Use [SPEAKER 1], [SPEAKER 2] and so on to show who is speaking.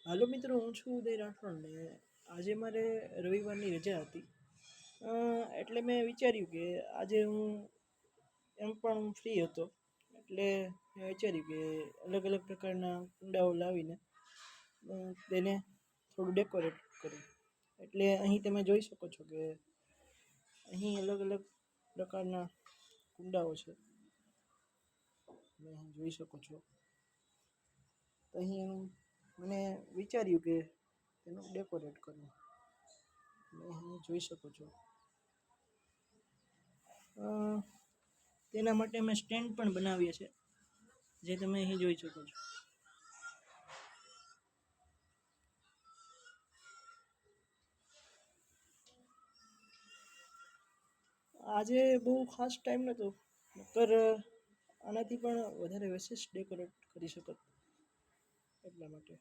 [SPEAKER 1] હાલો મિત્રો, હું છું ઉદય રાઠોડ ને આજે મારે રવિવારની રજા હતી. એટલે મેં વિચાર્યું કે આજે હું એમ પણ ફ્રી હતો, એટલે મેં વિચાર્યું કે અલગ અલગ પ્રકારના કુંડાઓ લાવીને તેને થોડું ડેકોરેટ કરું. એટલે અહીં તમે જોઈ શકો છો કે અહીં અલગ અલગ પ્રકારના કુંડાઓ છે. તમે અહીં જોઈ શકો છો. તો અહીં મને વિચાર્યું કે તેનું ડેકોરેટ કરું. તમે અહીં જોઈ શકો છો. તેના માટે મેં સ્ટેન્ડ પણ બનાવ્યા છે, જે તમે અહીં જોઈ શકો છો. આજે બહુ ખાસ ટાઈમ નહોતો, નકર આનાથી પણ વધારે વિશેષ ડેકોરેટ કરી શકત એટલા માટે.